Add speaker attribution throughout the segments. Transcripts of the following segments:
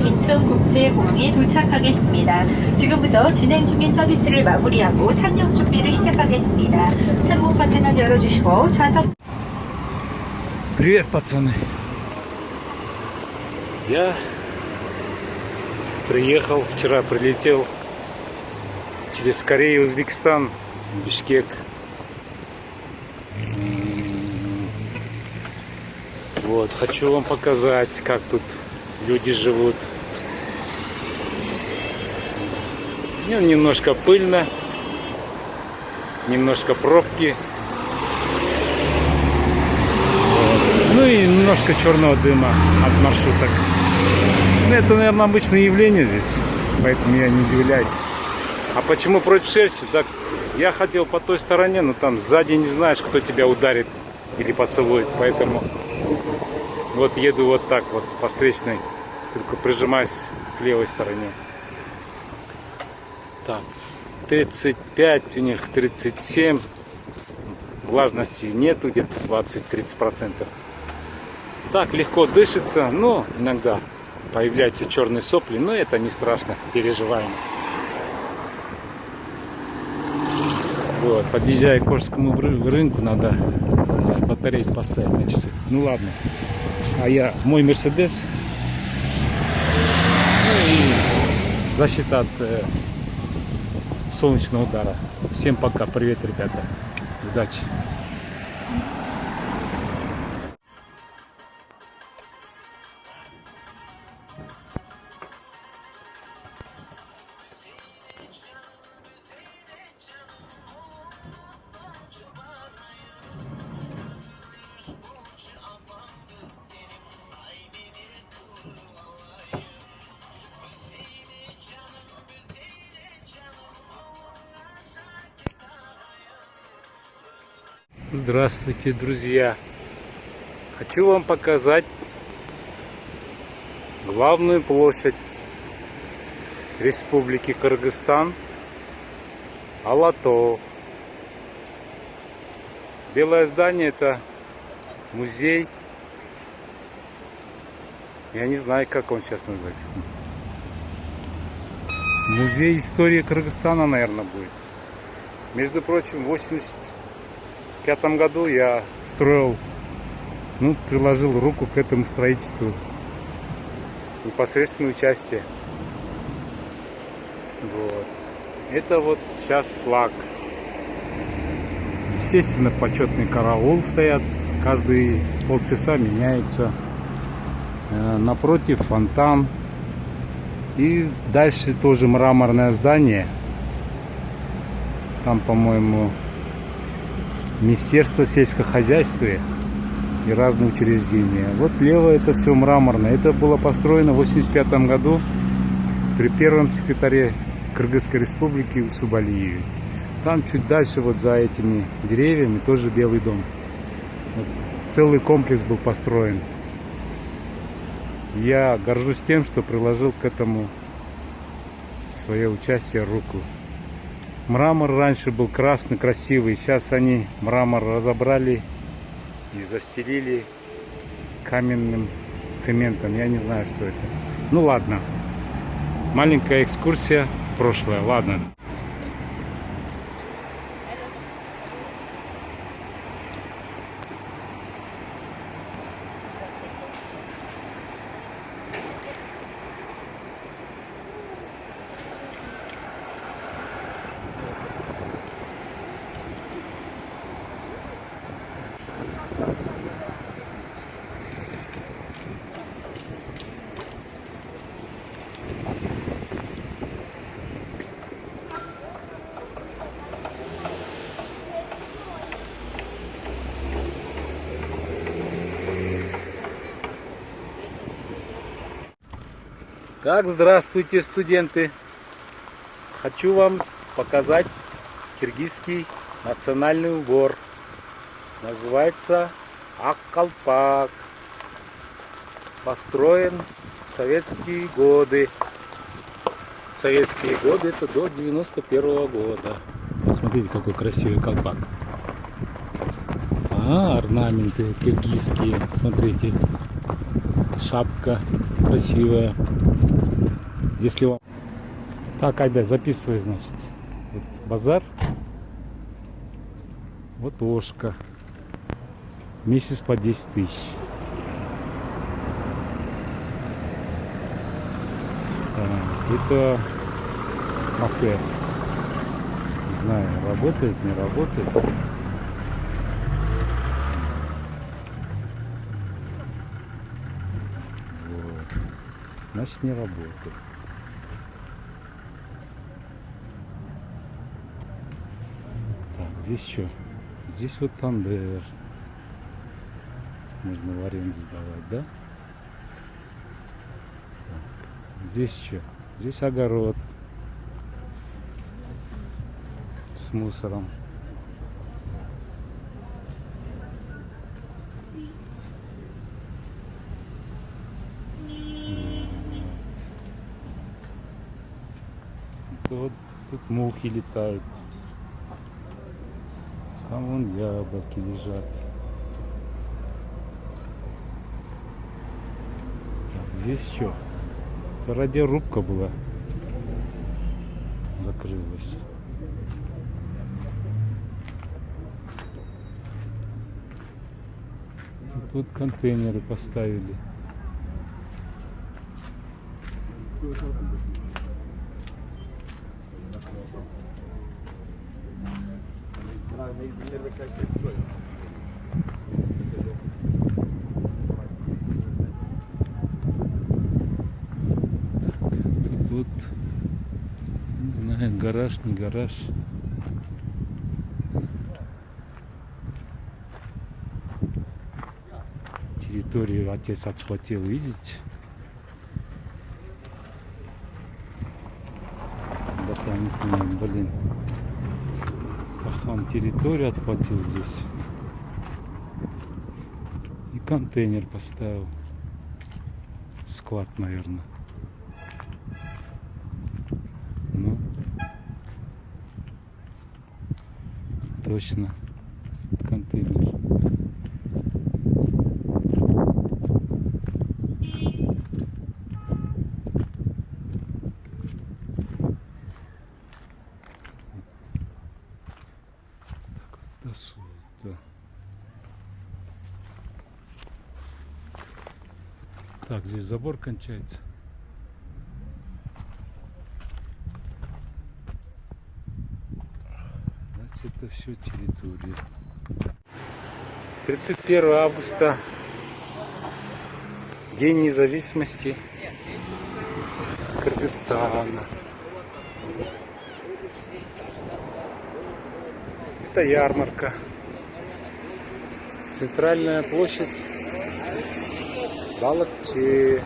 Speaker 1: 인천국제공항에 도착하겠습니다. 지금부터 진행 중인 서비스를 마무리하고 착륙 준비를 시작하겠습니다. 항공 버튼을 열어주시고 좌석.
Speaker 2: Привет, пацаны. Я приехал, вчера прилетел через Корею, Узбекистан, Бишкек. Вот, хочу вам показать, как тут люди живут. Ну, немножко пыльно, немножко пробки. Ну и немножко черного дыма от маршруток. Ну, это, наверное, обычное явление здесь, поэтому я не удивляюсь. А почему против шерсти? Так, я хотел по той стороне, но там сзади не знаешь, кто тебя ударит или поцелует. Поэтому вот еду вот так вот по встречной, только прижимаюсь к левой стороне. Так, 35, у них 37. Влажности нету, где-то 20-30%. Так легко дышится, но иногда появляются черные сопли, но это не страшно, переживаем. Вот, подъезжая к Кожскому рынку, надо батарейку поставить на часы. Ну ладно, а я мой Мерседес, ну и защита от солнечного удара. Всем пока, привет, ребята, удачи. Здравствуйте, друзья! Хочу вам показать главную площадь Республики Кыргызстан, Алатау. Белое здание — это музей. Я не знаю, как он сейчас называется. Музей истории Кыргызстана, наверное, будет. Между прочим, в 1985 году я строил, приложил руку к этому строительству. Непосредственное участие. Вот. Это вот сейчас флаг. Естественно, почетный караул стоят. Каждые полчаса меняется. Напротив фонтан. И дальше тоже мраморное здание. Там, по-моему, Министерство сельского хозяйства и разные учреждения. Вот лево это все мраморное. Это было построено в 1985 году при первом секретаре Кыргызской республики Усубалиеве. Там чуть дальше, вот за этими деревьями, тоже Белый дом. Вот целый комплекс был построен. Я горжусь тем, что приложил к этому свое участие, руку. Мрамор раньше был красный, красивый. Сейчас они мрамор разобрали и застелили каменным цементом. Я не знаю, что это. Ну ладно. Маленькая экскурсия в прошлое. Ладно. Так, здравствуйте, студенты! Хочу вам показать киргизский национальный убор. Называется Ак-Калпак. Построен в советские годы. Советские годы — это до 91 года. Посмотрите, какой красивый колпак. Орнаменты киргизские. Смотрите. Шапка красивая. Если вам... Так, Айда, записывай, значит. Вот базар. Вот ложка. Месяц по 10 тысяч. Так, это кафе. Не знаю, работает, не работает. Вот. Значит, не работает. Так, здесь что? Здесь вот тандер. Можно в аренду сдавать, да? Так. Здесь что? Здесь огород с мусором. Вот тут мухи летают. Там вон яблоки лежат. Так, здесь что? Это радиорубка была. Закрылась. Тут контейнеры поставили. Тут вот, не знаю, гараж, не гараж. Территорию отец отхватил, видите? Дополнительно, блин. Пахан территорию отхватил здесь. И контейнер поставил. Склад, наверное. Ну, точно. Контейнер. Да, сюда. Так, здесь забор кончается. Значит, это все территория. 31 августа. День независимости Кыргызстана. Это ярмарка. Центральная площадь Балакчи.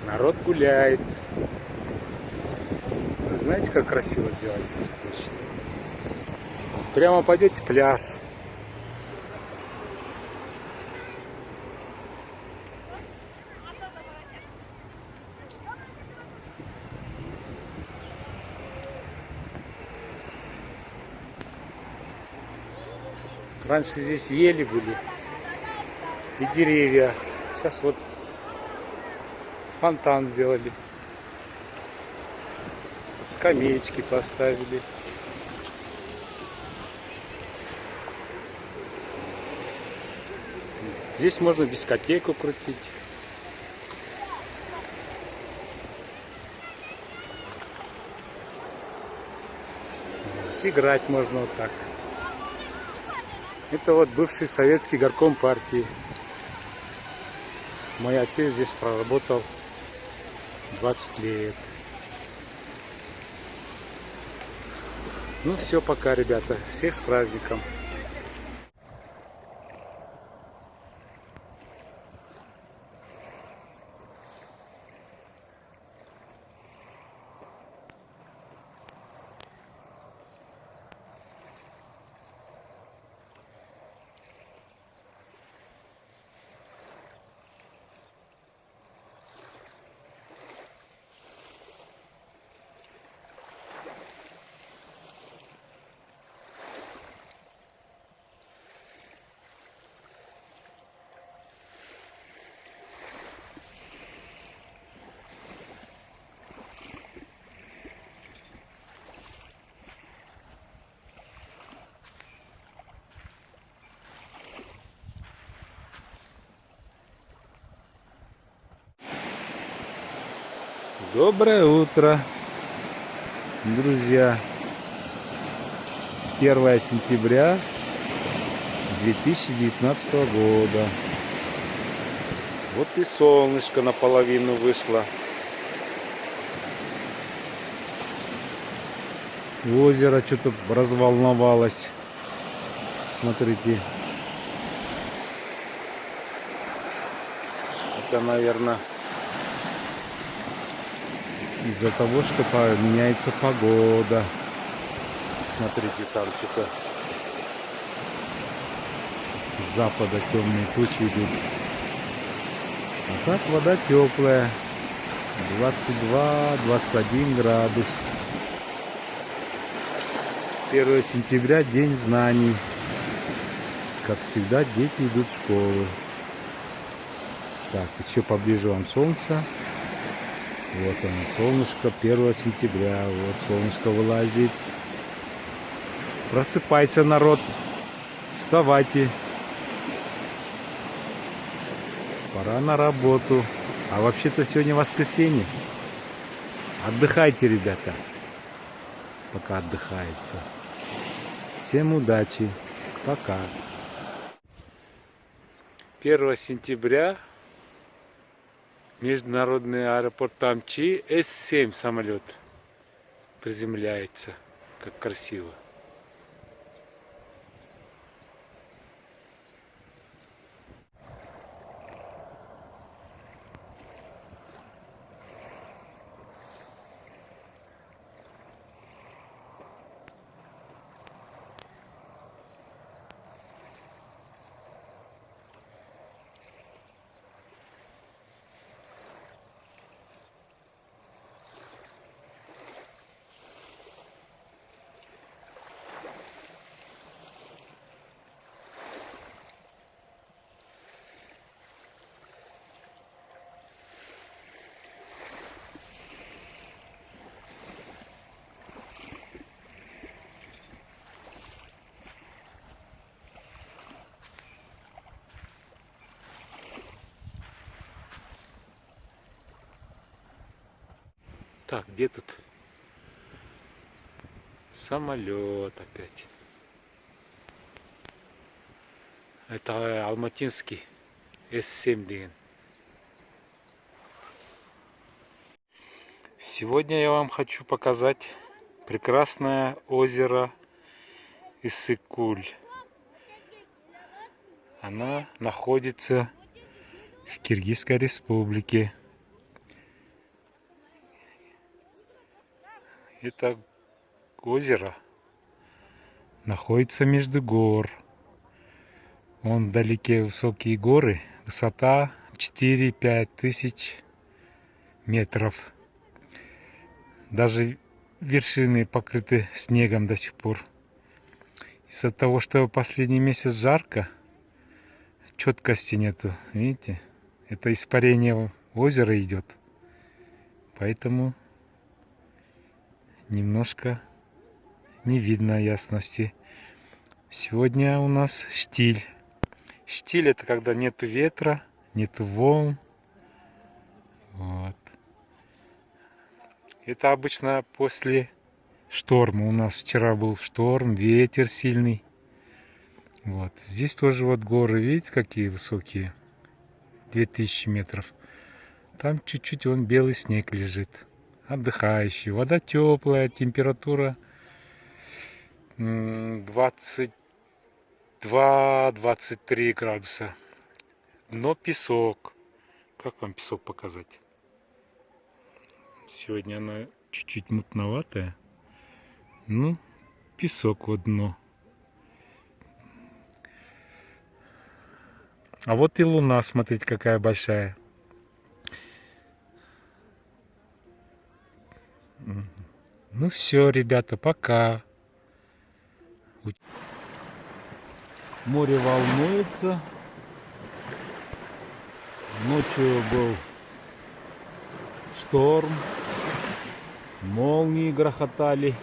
Speaker 2: Народ гуляет. Вы знаете, как красиво сделать здесь площадь? Прямо пойдете пляж. Раньше здесь ели были и деревья. Сейчас вот фонтан сделали. Скамеечки поставили. Здесь можно дискотеку крутить. Играть можно вот так. Это вот бывший советский горком партии. Мой отец здесь проработал 20 лет. Ну все, пока, ребята. Всех с праздником. Доброе утро, друзья. 1 сентября 2019 года. Вот и солнышко наполовину вышло. Озеро что-то разволновалось. Смотрите. Это, наверное, из-за того, что меняется погода. Смотрите, там что-то с запада темные тучи идут. А так вода теплая. 22-21 градус. 1 сентября, день знаний. Как всегда, дети идут в школу. Так, еще поближе вам солнце. Вот оно, солнышко 1 сентября. Вот солнышко вылазит. Просыпайся, народ. Вставайте. Пора на работу. А вообще-то сегодня воскресенье. Отдыхайте, ребята. Пока отдыхается. Всем удачи. Пока. 1 сентября. Международный аэропорт Тамчи. С-7 самолет приземляется. Как красиво. Так, где тут самолет опять? Это алматинский С-7 деген. Сегодня я вам хочу показать прекрасное озеро Иссык-Куль. Она находится в Киргизской республике. Это озеро находится между гор. Вон вдалеке высокие горы. Высота 4-5 тысяч метров. Даже вершины покрыты снегом до сих пор. Из-за того, что последний месяц жарко, четкости нету. Видите? Это испарение озера идет. Поэтому немножко не видно ясности. Сегодня у нас штиль. Штиль — это когда нету ветра, нету волн. Вот. Это обычно после шторма. У нас вчера был шторм, ветер сильный. Вот. Здесь тоже вот горы, видите, какие высокие. 2000 метров. Там чуть-чуть вон белый снег лежит. Отдыхающий. Вода теплая, температура 22-23 градуса. Дно песок. Как вам песок показать? Сегодня она чуть-чуть мутноватая. Ну, песок вот дно. А вот и луна, смотрите, какая большая. Ну все, ребята, пока. Море волнуется. Ночью был шторм. Молнии грохотали.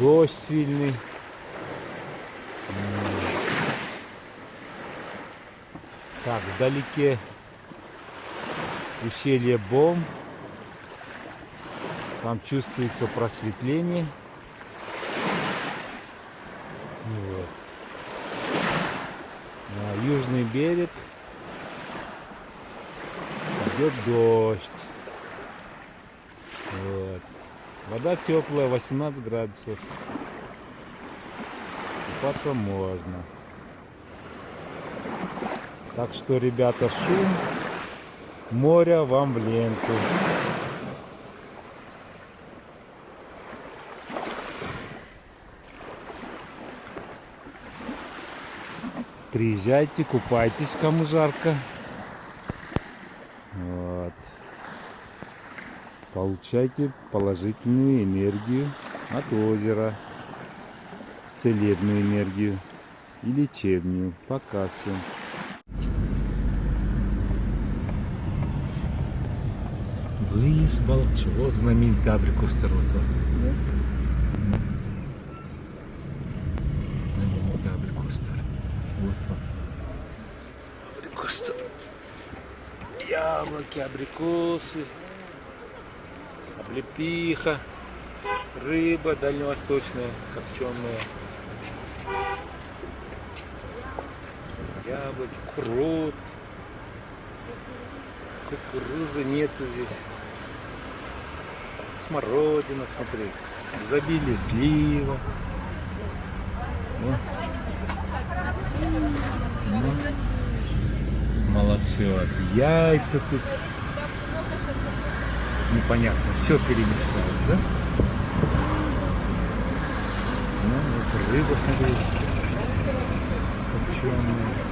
Speaker 2: Дождь сильный. Так, вдалеке ущелье Бом. Там чувствуется просветление. Вот. На южный берег идет дождь. Вот. Вода теплая, 18 градусов. Купаться можно. Так что, ребята, шум моря вам в ленту. Приезжайте, купайтесь, кому жарко. Вот. Получайте положительную энергию от озера, целебную энергию и лечебную. Пока всем. Выезд Балчу. Вот знаменитый Абрикостер. Вот он. Знаменитый Абрикостер. Вот он. Абрикостер. Яблоки, абрикосы, облепиха, рыба дальневосточная, копченая. Яблоки, крот. Кукурузы нету здесь. Смородина, смотри. Забили слива. Ну. Молодцы, вот. Яйца тут. Непонятно. Все перемешалось, да? Ну, вот рыба, смотри. Копченая.